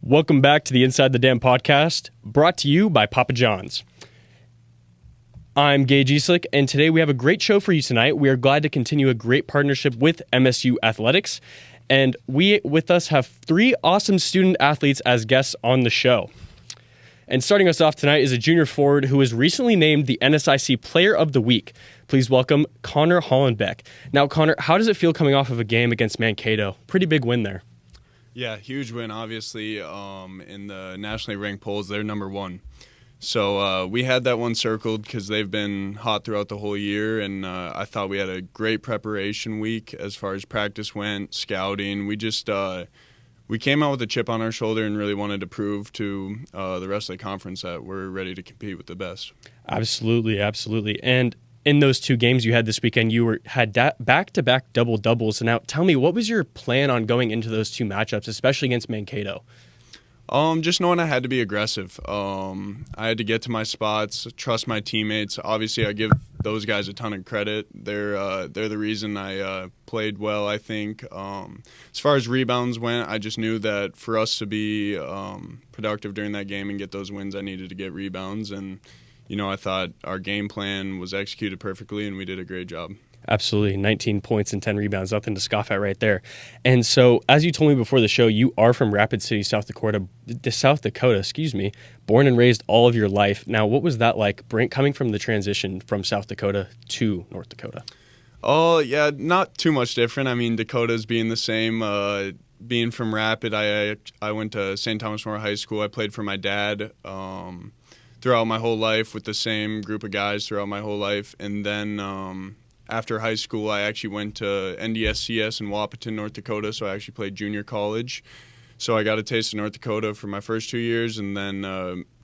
Welcome back to the Inside the Dam podcast, brought to you by Papa John's. I'm Gage Easlick, and today we have a great show for you tonight. We are glad to continue a great partnership with MSU Athletics, and we, with us, have three awesome student athletes as guests on the show. And starting us off tonight is a junior forward who was recently named the NSIC Player of the Week. Please welcome Connor Hollenbeck. Now, Connor, how does it feel coming off of a game against Mankato? Pretty big win there. Yeah, huge win, obviously. In the nationally ranked polls, they're number one. So we had that one circled because they've been hot throughout the whole year, and I thought we had a great preparation week as far as practice went, scouting. We just we came out with a chip on our shoulder and really wanted to prove to the rest of the conference that we're ready to compete with the best. Absolutely, absolutely. And in those two games you had this weekend, you had back-to-back double-doubles. Now, tell me, what was your plan on going into those two matchups, especially against Mankato? Just knowing I had to be aggressive. I had to get to my spots, trust my teammates. Obviously, I give those guys a ton of credit. They're the reason I played well, I think. As far as rebounds went, I just knew that for us to be productive during that game and get those wins, I needed to get rebounds. And, I thought our game plan was executed perfectly, and we did a great job. Absolutely. 19 points and 10 rebounds. Nothing to scoff at right there. And so, as you told me before the show, you are from Rapid City, South Dakota, born and raised all of your life. Now, what was that like coming from the transition from South Dakota to North Dakota? Oh, yeah, not too much different. I mean, Dakota's being the same. Being from Rapid, I went to St. Thomas More High School. I played for my dad throughout my whole life with the same group of guys throughout my whole life. And then after high school, I actually went to NDSCS in Wapaton, North Dakota, so I actually played junior college. So I got a taste of North Dakota for my first 2 years, and then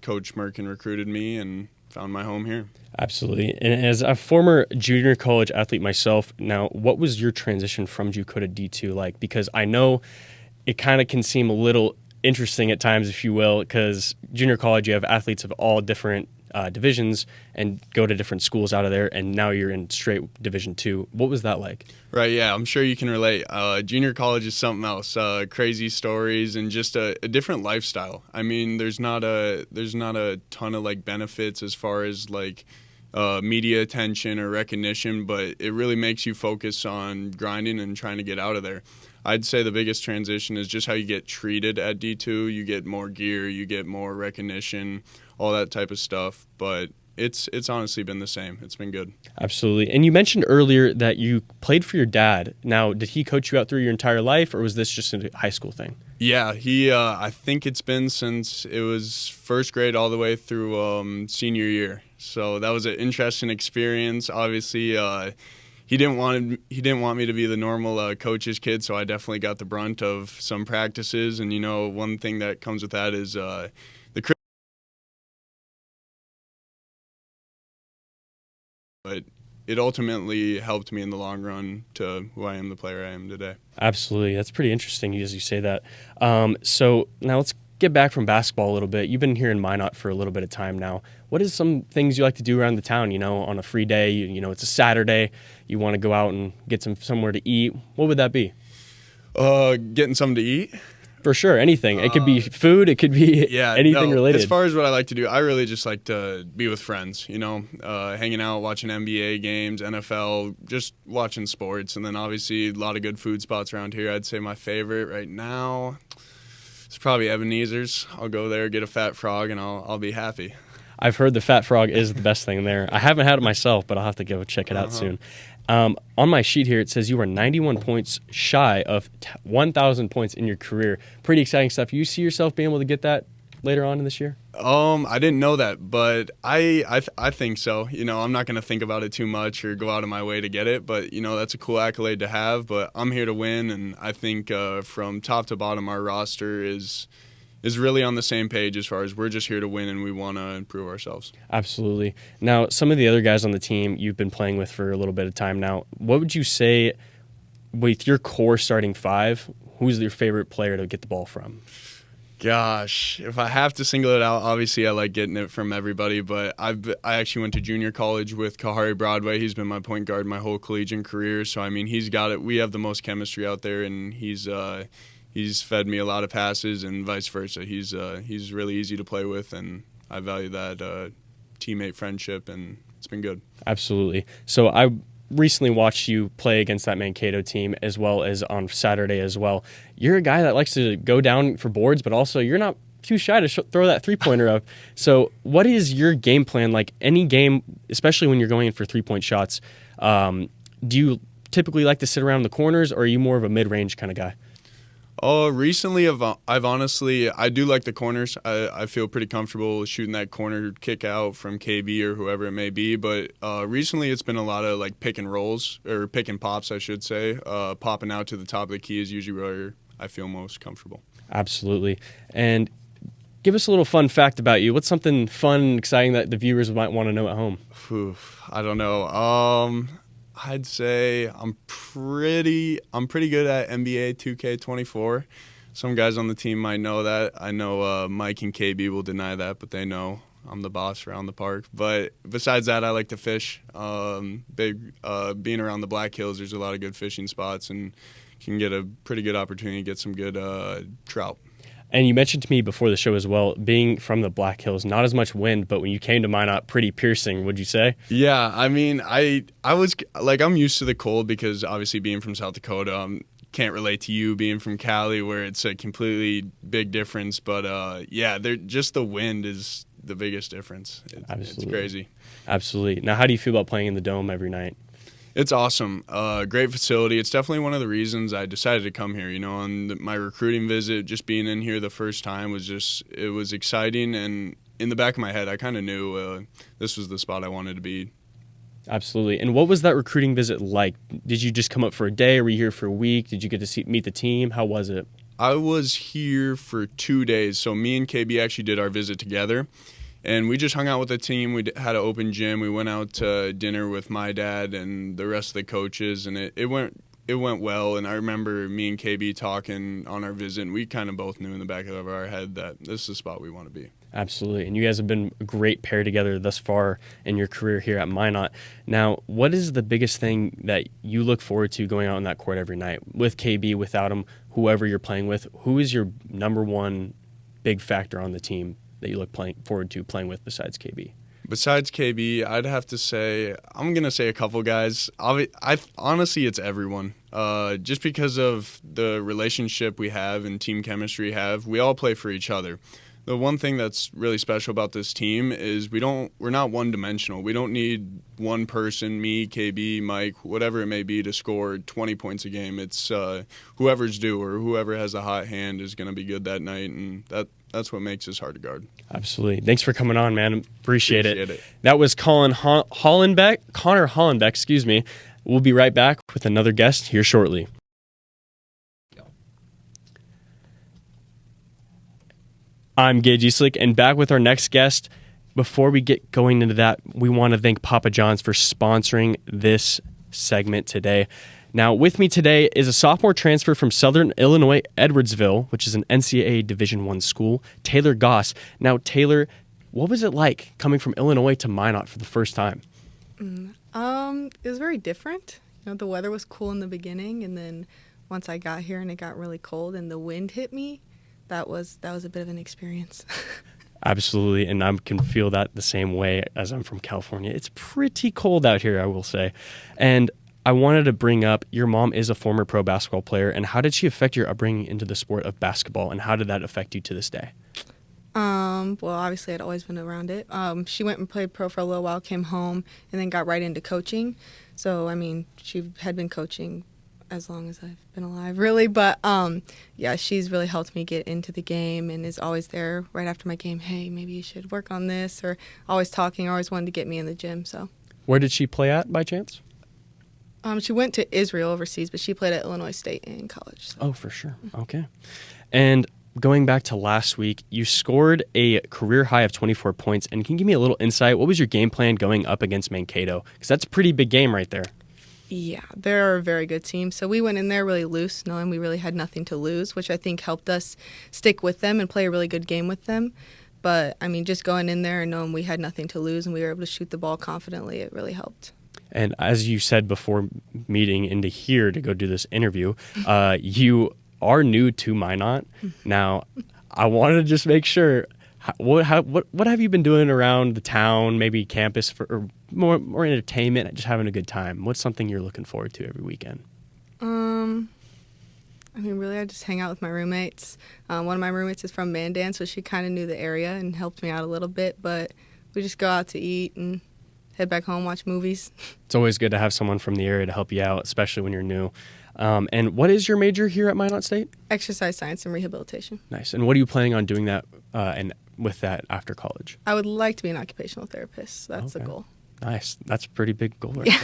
Coach Merkin recruited me and found my home here. Absolutely. And as a former junior college athlete myself, now, what was your transition from JUCO to D2 like? Because I know it kind of can seem a little interesting at times, if you will, because junior college, you have athletes of all different divisions and go to different schools out of there, and now you're in straight Division II. What was that like? Right, yeah, I'm sure you can relate. Junior college is something else. Crazy stories and just a different lifestyle. I mean, there's not a ton of benefits as far as media attention or recognition, but it really makes you focus on grinding and trying to get out of there. I'd say the biggest transition is just how you get treated at D2. You get more gear, you get more recognition, all that type of stuff. But it's honestly been the same. It's been good. Absolutely. And you mentioned earlier that you played for your dad. Now, did he coach you out through your entire life, or was this just a high school thing? Yeah, he. I think it's been since it was first grade all the way through senior year. So that was an interesting experience. Obviously, he didn't want me to be the normal coach's kid, so I definitely got the brunt of some practices. And one thing that comes with that is but it ultimately helped me in the long run to who I am, the player I am today. Absolutely. That's pretty interesting as you say that. So now let's get back from basketball a little bit. You've been here in Minot for a little bit of time now. What is some things you like to do around the town, on a free day? It's a Saturday. You want to go out and get somewhere to eat. What would that be? Getting something to eat? For sure, anything. It could be food. It could be anything related. As far as what I like to do, I really just like to be with friends, hanging out, watching NBA games, NFL, just watching sports. And then obviously a lot of good food spots around here. I'd say my favorite right now is probably Ebenezer's. I'll go there, get a fat frog, and I'll be happy. I've heard the fat frog is the best thing there. I haven't had it myself, but I'll have to go check it out soon. On my sheet here, it says you are 91 points shy of 1,000 points in your career. Pretty exciting stuff. You see yourself being able to get that later on in this year? I didn't know that, but I think so. I'm not going to think about it too much or go out of my way to get it, but, that's a cool accolade to have. But I'm here to win, and I think from top to bottom, our roster is really on the same page as far as we're just here to win and we want to improve ourselves. Absolutely. Now, some of the other guys on the team you've been playing with for a little bit of time now, what would you say with your core starting five, who's your favorite player to get the ball from? Gosh, if I have to single it out, obviously I like getting it from everybody, but I actually went to junior college with Kahari Broadway. He's been my point guard my whole collegiate career, so I mean he's got it. We have the most chemistry out there, and he's he's fed me a lot of passes and vice versa. He's really easy to play with, and I value that teammate friendship, and it's been good. Absolutely. So I recently watched you play against that Mankato team as well as on Saturday as well. You're a guy that likes to go down for boards, but also you're not too shy to throw that three-pointer up. So what is your game plan? Like any game, especially when you're going in for three-point shots, do you typically like to sit around the corners, or are you more of a mid-range kind of guy? Recently, I've honestly, I do like the corners. I feel pretty comfortable shooting that corner kick out from KB or whoever it may be. But recently, it's been a lot of like pick and rolls, or pick and pops, I should say. Popping out to the top of the key is usually where I feel most comfortable. Absolutely. And give us a little fun fact about you. What's something fun and exciting that the viewers might want to know at home? I don't know. I'd say I'm pretty good at NBA 2K24. Some guys on the team might know that. I know Mike and KB will deny that, but they know I'm the boss around the park. But besides that, I like to fish. Being around the Black Hills, there's a lot of good fishing spots, and can get a pretty good opportunity to get some good trout. And you mentioned to me before the show as well, being from the Black Hills, not as much wind, but when you came to Minot, pretty piercing, would you say? Yeah, I mean, I was like, I'm used to the cold because obviously being from South Dakota, can't relate to you being from Cali where it's a completely big difference. But yeah, just the wind is the biggest difference. It's crazy. Absolutely. Now, how do you feel about playing in the Dome every night? It's awesome. Great facility. It's definitely one of the reasons I decided to come here. You know, on my recruiting visit, just being in here the first time it was exciting. And in the back of my head, I kind of knew this was the spot I wanted to be. Absolutely. And what was that recruiting visit like? Did you just come up for a day, or were you here for a week? Did you get to meet the team? How was it? I was here for 2 days. So me and KB actually did our visit together. And we just hung out with the team. We had an open gym. We went out to dinner with my dad and the rest of the coaches, and it went well. And I remember me and KB talking on our visit, and we kind of both knew in the back of our head that this is the spot we want to be. Absolutely. And you guys have been a great pair together thus far in your career here at Minot. Now, what is the biggest thing that you look forward to going out on that court every night? With KB, without him, whoever you're playing with, who is your number one big factor on the team that you look forward to playing with besides KB? Besides KB, I'd have to say, I'm going to say a couple guys. Honestly, it's everyone. Just because of the relationship we have and team chemistry we have, we all play for each other. The one thing that's really special about this team is we're not one-dimensional. We don't need one person, me, KB, Mike, whatever it may be, to score 20 points a game. It's whoever's due or whoever has a hot hand is going to be good that night, and that's what makes us hard to guard. Absolutely. Thanks for coming on, man. Appreciate it. That was Connor Hollenbeck, excuse me. We'll be right back with another guest here shortly. I'm Gage Eastlick, and back with our next guest. Before we get going into that, we want to thank Papa John's for sponsoring this segment today. Now, with me today is a sophomore transfer from Southern Illinois, Edwardsville, which is an NCAA Division I school, Taylor Goss. Now, Taylor, what was it like coming from Illinois to Minot for the first time? It was very different. You know, the weather was cool in the beginning, and then once I got here and it got really cold and the wind hit me, that was a bit of an experience. Absolutely, and I can feel that the same way as I'm from California. It's pretty cold out here, I will say. And I wanted to bring up, your mom is a former pro basketball player, and how did she affect your upbringing into the sport of basketball, and how did that affect you to this day? Well, obviously I'd always been around it. She went and played pro for a little while, came home, and then got right into coaching. So, I mean, she had been coaching as long as I've been alive, really. But, yeah, she's really helped me get into the game and is always there right after my game. Hey, maybe you should work on this, or always talking, always wanted to get me in the gym. So, where did she play at by chance? She went to Israel overseas, but she played at Illinois State in college. So. Oh, for sure. Okay. And going back to last week, you scored a career high of 24 points. And can you give me a little insight? What was your game plan going up against Mankato? Because that's a pretty big game right there. Yeah, they're a very good team. So we went in there really loose, knowing we really had nothing to lose, which I think helped us stick with them and play a really good game with them. But, I mean, just going in there and knowing we had nothing to lose and we were able to shoot the ball confidently, it really helped. And as you said before meeting into here to go do this interview, you are new to Minot. Now, I wanted to just make sure, what have you been doing around the town, maybe campus, or more entertainment, just having a good time? What's something you're looking forward to every weekend? I mean, really, I just hang out with my roommates. One of my roommates is from Mandan, so she kind of knew the area and helped me out a little bit. But we just go out to eat and head back home, watch movies. It's always good to have someone from the area to help you out, especially when you're new. And what is your major here at Minot State? Exercise science and rehabilitation. Nice. And what are you planning on doing that and with that after college? I would like to be an occupational therapist. That's the goal. Nice. That's a pretty big goal right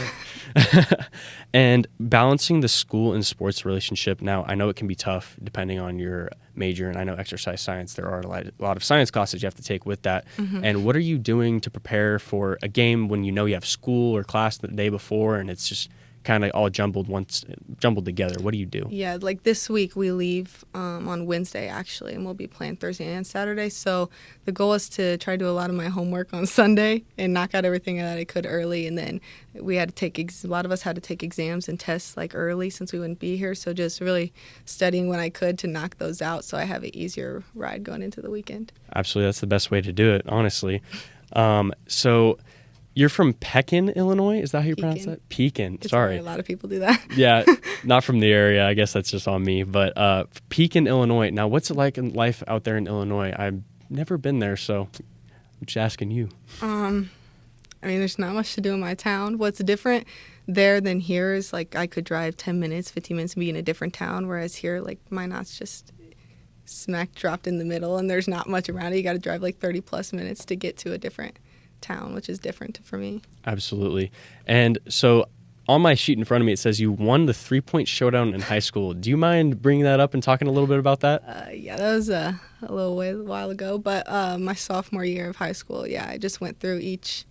there. And balancing the school and sports relationship. Now, I know it can be tough depending on your major, and I know exercise science, there are a lot of science classes you have to take with that. And what are you doing to prepare for a game when you know you have school or class the day before and it's just kind of all jumbled together? What do you do? Yeah, like this week we leave on Wednesday actually, and we'll be playing Thursday and Saturday. So the goal is to try to do a lot of my homework on Sunday and knock out everything that I could early. And then we had to take a lot of us had to take exams and tests like early since we wouldn't be here. So just really studying when I could to knock those out, so I have an easier ride going into the weekend. Absolutely, that's the best way to do it, honestly. So. You're from Pekin, Illinois? Is that how you pronounce that? Pekin. Sorry. A lot of people do that. Yeah, not from the area. I guess that's just on me. But Pekin, Illinois. Now, what's it like in life out there in Illinois? I've never been there, so I'm just asking you. I mean, there's not much to do in my town. What's different there than here is, like, I could drive 10 minutes, 15 minutes and be in a different town, whereas here, like, Minot's just smack dropped in the middle, and there's not much around it. You got to drive, like, 30-plus minutes to get to a different town, which is different for me. Absolutely. And so on my sheet in front of me, it says you won the 3-point showdown in high school. Do you mind bringing that up and talking a little bit about that? Yeah, that was a while ago, but my sophomore year of high school, I just went through each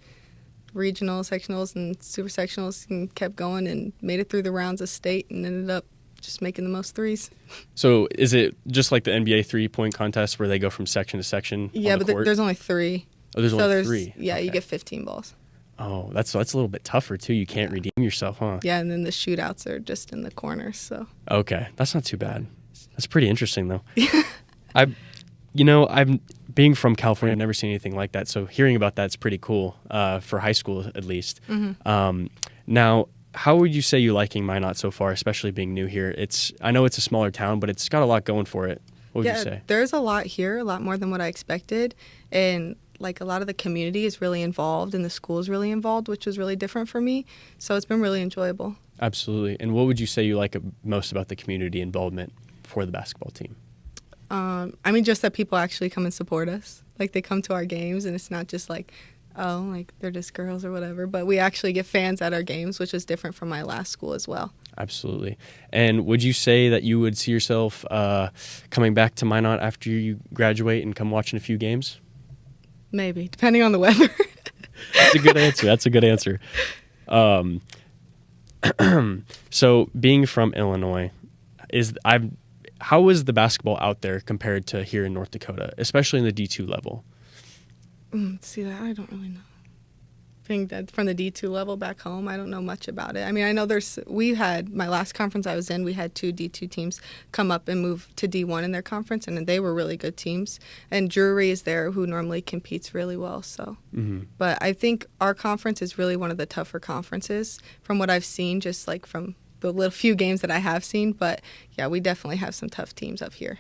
regional, sectionals, and super sectionals and kept going and made it through the rounds of state and ended up just making the most threes. So is it just like the NBA 3-point contest where they go from section to section? Yeah, but there's only 3. Oh, there's only 3. Yeah, okay. You get 15 balls. Oh, that's a little bit tougher too. You can't redeem yourself, huh? Yeah, and then the shootouts are just in the corners. So. Okay, that's not too bad. That's pretty interesting though. I'm being from California. I've never seen anything like that. So hearing about that's pretty cool for high school at least. Now, how would you say you're liking Minot so far, especially being new here? I know it's a smaller town, but it's got a lot going for it. What would you say? There's a lot here, a lot more than what I expected, and like a lot of the community is really involved and the school is really involved, which was really different for me. So it's been really enjoyable. Absolutely. And what would you say you like most about the community involvement for the basketball team? I mean, just that people actually come and support us. Like they come to our games and it's not just like, oh, like they're just girls or whatever. But we actually get fans at our games, which is different from my last school as well. Absolutely. And would you say that you would see yourself coming back to Minot after you graduate and come watching a few games? Maybe, depending on the weather. That's a good answer. So being from Illinois, how is the basketball out there compared to here in North Dakota, especially in the D2 level? See, that I don't really know. I think that from the D2 level back home, I don't know much about it. I mean, I know we had, my last conference I was in, we had 2 D2 teams come up and move to D1 in their conference, and they were really good teams. And Drury is there, who normally competes really well. So, But I think our conference is really one of the tougher conferences from what I've seen, just like from the little few games that I have seen. But yeah, we definitely have some tough teams up here.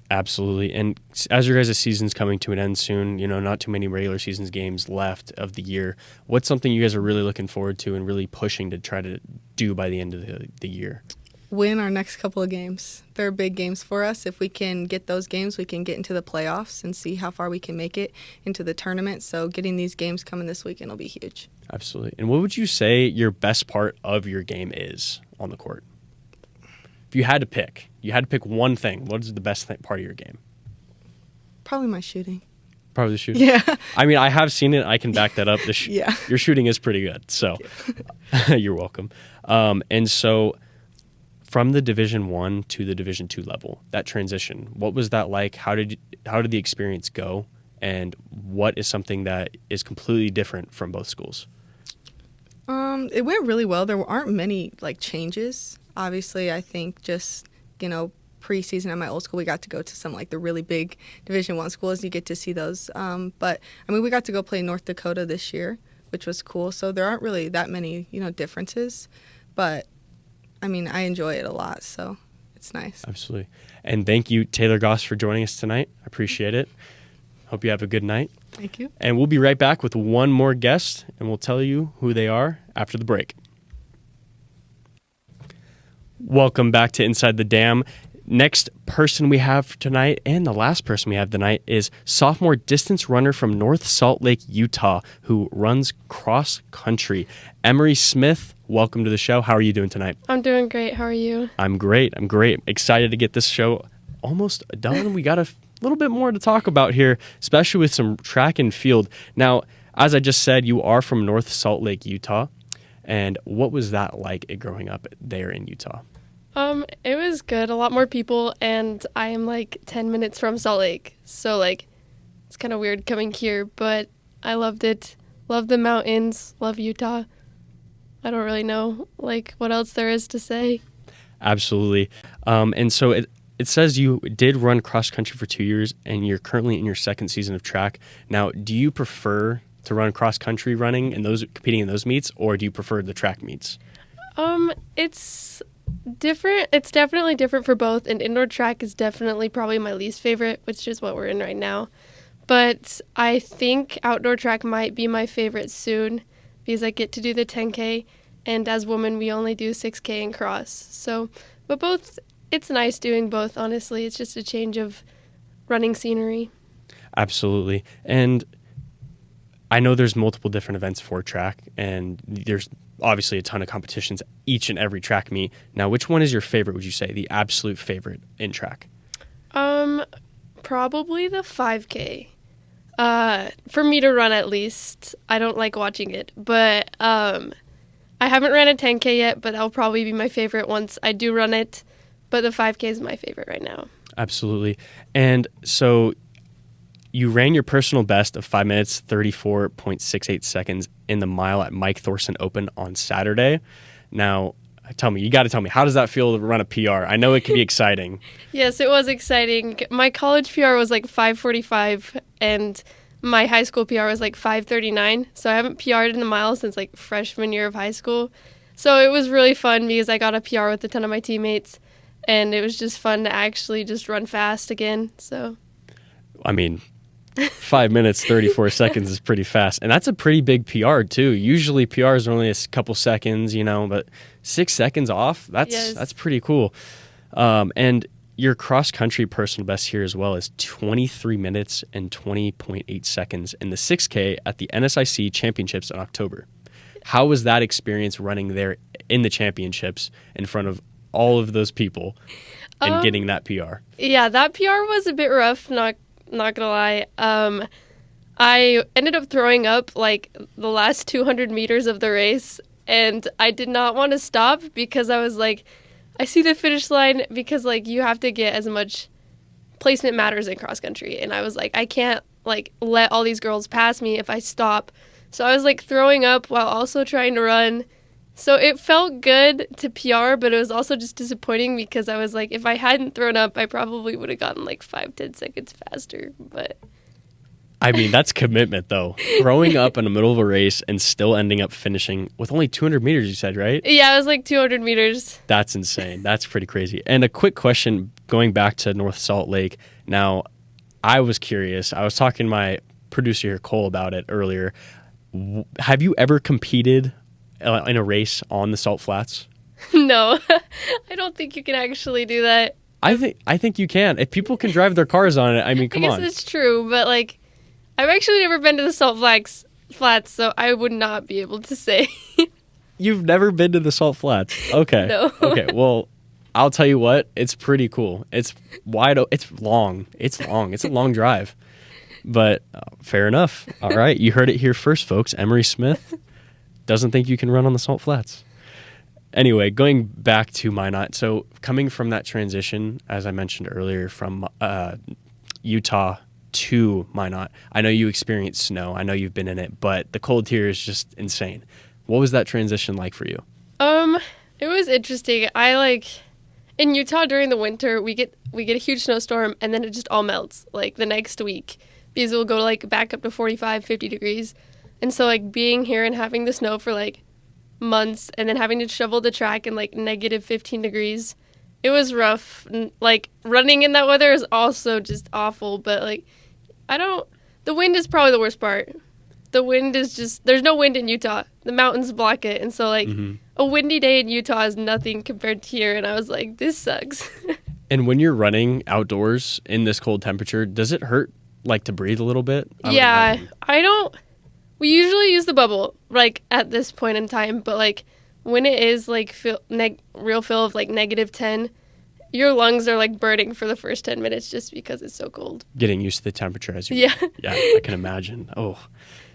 Absolutely. And as your guys' season's coming to an end soon, not too many regular seasons games left of the year. What's something you guys are really looking forward to and really pushing to try to do by the end of the year? Win our next couple of games. They're big games for us. If we can get those games, we can get into the playoffs and see how far we can make it into the tournament. So getting these games coming this weekend will be huge. Absolutely. And what would you say your best part of your game is on the court? If you had to pick one thing, what is the best part of your game? Probably my shooting. Probably the shooting? Yeah. I mean, I have seen it. I can back that up. Yeah. Your shooting is pretty good, so you're welcome. And so from the Division I to the Division II level, that transition, what was that like? How did the experience go? And what is something that is completely different from both schools? It went really well. There aren't many changes. Obviously, I think just, preseason at my old school, we got to go to some like the really big Division I schools. You get to see those. But I mean, we got to go play North Dakota this year, which was cool. So there aren't really that many, differences. But I mean, I enjoy it a lot, so it's nice. Absolutely. And thank you, Taylor Goss, for joining us tonight. I appreciate it. Hope you have a good night. Thank you. And we'll be right back with one more guest, and we'll tell you who they are after the break. Welcome back to Inside the Dam. Next person we have for tonight, and the last person we have tonight, is sophomore distance runner from North Salt Lake, Utah, who runs cross country. Emery Smith, welcome to the show. How are you doing tonight? I'm doing great. How are you? I'm great. Excited to get this show almost done. We got a little bit more to talk about here, especially with some track and field. Now, as I just said, you are from North Salt Lake, Utah. And what was that like growing up there in Utah? It was good. A lot more people, and I am like 10 minutes from Salt Lake. So like it's kind of weird coming here, but I loved it. Love the mountains, love Utah. I don't really know like what else there is to say. Absolutely. And so it says you did run cross country for 2 years, and you're currently in your second season of track. Now, do you prefer to run cross country running and competing in those meets, or do you prefer the track meets? It's different. It's definitely different for both, and indoor track is definitely probably my least favorite, which is what we're in right now. But I think outdoor track might be my favorite soon because I get to do the 10K, and as women, we only do 6K and cross. So, but both, it's nice doing both, honestly. It's just a change of running scenery. Absolutely. And I know there's multiple different events for track, and there's obviously a ton of competitions each and every track meet. Now, which one is your favorite, would you say, the absolute favorite in track? Probably the 5K. For me to run, at least. I don't like watching it, but I haven't ran a 10K yet, but that'll probably be my favorite once I do run it. But the 5K is my favorite right now. Absolutely. And so you ran your personal best of 5 minutes, 34.68 seconds in the mile at Mike Thorson Open on Saturday. Now, you got to tell me, how does that feel to run a PR? I know it can be exciting. Yes, it was exciting. My college PR was like 5:45, and my high school PR was like 5:39. So I haven't PR'd in a mile since like freshman year of high school. So it was really fun because I got a PR with a ton of my teammates, and it was just fun to actually just run fast again. So, I mean, 5 minutes, 34 seconds is pretty fast. And that's a pretty big PR, too. Usually PRs are only a couple seconds, but 6 seconds off, that's pretty cool. And your cross-country personal best here as well is 23 minutes and 20.8 seconds in the 6K at the NSIC Championships in October. How was that experience running there in the championships in front of all of those people and getting that PR? Yeah, that PR was a bit rough, not gonna lie. I ended up throwing up like the last 200 meters of the race, and I did not want to stop because I was like, I see the finish line, because like you have to get as much placement matters in cross country, and I was like, I can't like let all these girls pass me if I stop. So I was like throwing up while also trying to run. So it felt good to PR, but it was also just disappointing because I was like, if I hadn't thrown up, I probably would have gotten like 5-10 seconds faster. But I mean, that's commitment, though. Throwing up in the middle of a race and still ending up finishing with only 200 meters, you said, right? Yeah, it was like 200 meters. That's insane. That's pretty crazy. And a quick question, going back to North Salt Lake. Now, I was curious. I was talking to my producer here, Cole, about it earlier. Have you ever competed in a race on the Salt Flats? No, I don't think you can actually do that. I think you can. If people can drive their cars on it, I mean, come on. I guess it's true, but like, I've actually never been to the Salt Flats, so I would not be able to say. You've never been to the Salt Flats? Okay. No. Okay, well, I'll tell you what, it's pretty cool. It's it's long. It's a long drive. But fair enough. All right, you heard it here first, folks. Emery Smith doesn't think you can run on the Salt Flats. Anyway, going back to Minot. So coming from that transition, as I mentioned earlier, from Utah to Minot, I know you experienced snow. I know you've been in it, but the cold here is just insane. What was that transition like for you? It was interesting. in Utah during the winter, we get a huge snowstorm and then it just all melts like the next week because it will go like back up to 45, 50 degrees. And so like being here and having the snow for like months and then having to shovel the track in like negative 15 degrees, it was rough. Like running in that weather is also just awful, but like the wind is probably the worst part. The wind is just, there's no wind in Utah. The mountains block it. And so, like, a windy day in Utah is nothing compared to here. And I was like, this sucks. And when you're running outdoors in this cold temperature, does it hurt, like, to breathe a little bit? Yeah, we usually use the bubble, like, at this point in time. But, like, when it is, like, real feel of, like, negative 10, your lungs are, like, burning for the first 10 minutes just because it's so cold. Getting used to the temperature as you... Yeah. Yeah, I can imagine. Oh.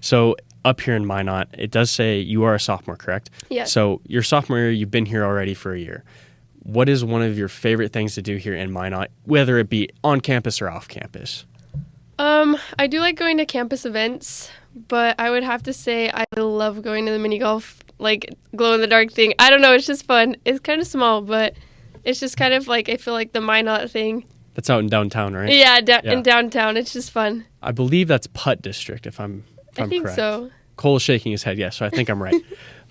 So up here in Minot, it does say you are a sophomore, correct? Yeah. So your sophomore year, you've been here already for a year. What is one of your favorite things to do here in Minot, whether it be on campus or off campus? I do like going to campus events, but I would have to say I love going to the mini golf, like glow-in-the-dark thing. I don't know, it's just fun. It's kind of small, but it's just kind of like, I feel like the Minot thing. That's out in downtown, right? Yeah, in downtown. It's just fun. I believe that's Putt District, if I'm I think correct. so. Cole's shaking his head, yes, so I think I'm right.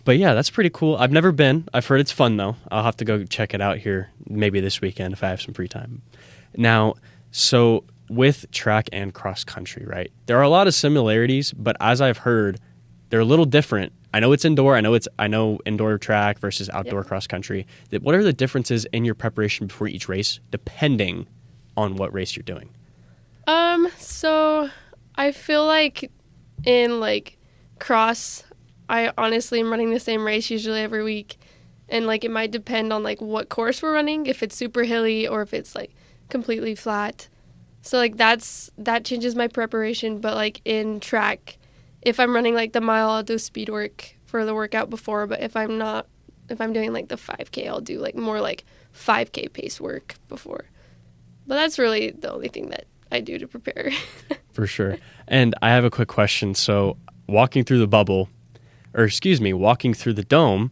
But yeah, that's pretty cool. I've never been. I've heard it's fun, though. I'll have to go check it out here maybe this weekend if I have some free time. Now, so with track and cross country, right, there are a lot of similarities, but as I've heard, they're a little different. I know it's indoor. I know indoor track versus outdoor cross country. What are the differences in your preparation before each race, depending on what race you're doing? So I feel like in like cross, I honestly am running the same race usually every week, and like it might depend on like what course we're running, if it's super hilly or if it's like completely flat. So like that changes my preparation. But like in track, if I'm running like the mile, I'll do speed work for the workout before. But if I'm doing like the 5K, I'll do like more like 5K pace work before. But that's really the only thing that I do to prepare. For sure. And I have a quick question. So walking through the dome,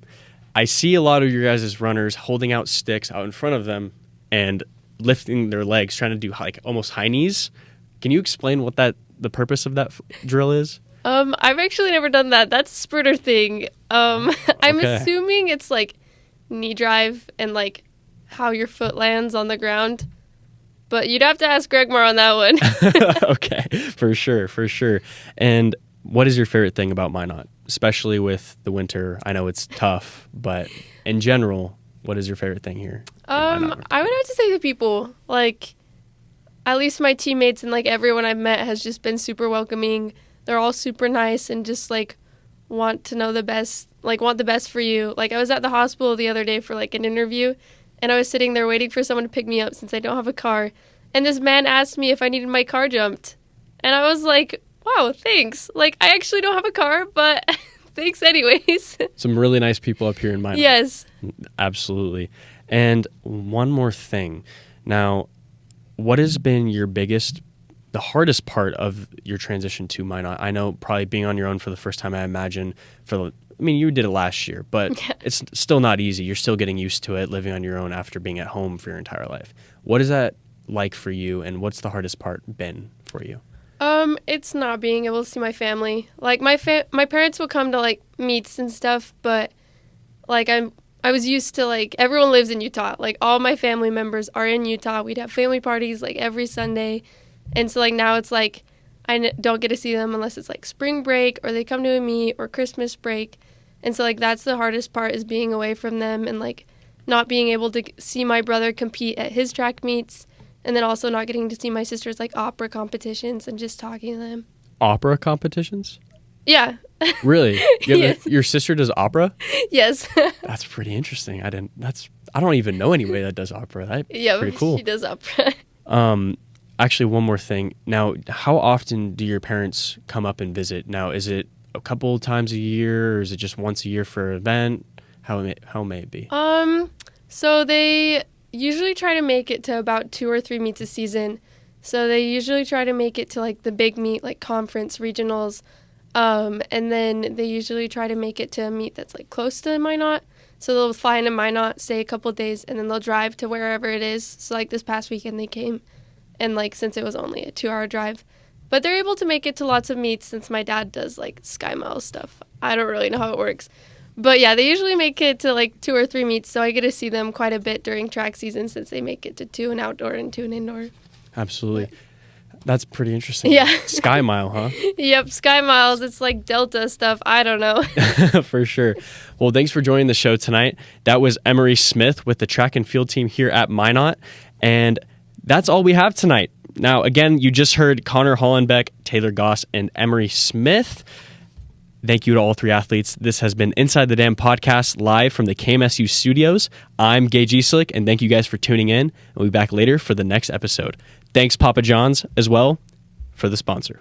I see a lot of your guys' runners holding out sticks out in front of them and lifting their legs, trying to do like almost high knees. Can you explain what the purpose of that drill is? I've actually never done that. That's a sprinter thing. I'm assuming it's like knee drive and like how your foot lands on the ground. But you'd have to ask Gregmar on that one. Okay, for sure. And what is your favorite thing about Minot, especially with the winter? I know it's tough, but in general, what is your favorite thing here? I would have to say the people. Like, at least my teammates and like everyone I've met has just been super welcoming. They're all super nice and just like want to know the best, like want the best for you. Like I was at the hospital the other day for like an interview, and I was sitting there waiting for someone to pick me up since I don't have a car. And this man asked me if I needed my car jumped. And I was like, wow, thanks. Like, I actually don't have a car, but thanks anyways. Some really nice people up here in Minot. Yes. Absolutely. And one more thing. Now, what has been the hardest part of your transition to Minot? I know probably being on your own for the first time, I imagine, you did it last year, but it's still not easy. You're still getting used to it, living on your own after being at home for your entire life. What is that like for you, and what's the hardest part been for you? It's not being able to see my family. Like, my parents will come to, like, meets and stuff, but, like, I was used to, like, everyone lives in Utah. Like, all my family members are in Utah. We'd have family parties, like, every Sunday. And so, like, now it's, like, I don't get to see them unless it's, like, spring break or they come to a meet or Christmas break. And so, like, that's the hardest part is being away from them and, like, not being able to see my brother compete at his track meets. And then also not getting to see my sister's, like, opera competitions and just talking to them. Opera competitions? Yeah. Really? Yes. Your sister does opera? Yes. That's pretty interesting. I don't even know anybody that does opera. That's pretty cool. She does opera. Actually, one more thing. Now, how often do your parents come up and visit? Now, is it a couple times a year, or is it just once a year for an event? How may it be? So they usually try to make it to about 2 or 3 meets a season. So they usually try to make it to like the big meet, like conference, regionals. And then they usually try to make it to a meet that's like close to Minot. So they'll fly into Minot, stay a couple days, and then they'll drive to wherever it is. So like this past weekend they came, and like since it was only a 2-hour drive, but they're able to make it to lots of meets since my dad does like Sky Mile stuff. I don't really know how it works. But yeah, they usually make it to like 2 or 3 meets, so I get to see them quite a bit during track season since they make it to 2 an outdoor and 2 an indoor. Absolutely. That's pretty interesting. Yeah. Sky Mile, huh? Yep, Sky Miles. It's like Delta stuff. I don't know. For sure. Well, thanks for joining the show tonight. That was Emery Smith with the track and field team here at Minot. And that's all we have tonight. Now, again, you just heard Connor Hollenbeck, Taylor Goss, and Emery Smith. Thank you to all 3 athletes. This has been Inside the Dam podcast live from the KMSU studios. I'm Gage Eastlick, and thank you guys for tuning in. We'll be back later for the next episode. Thanks, Papa John's, as well, for the sponsor.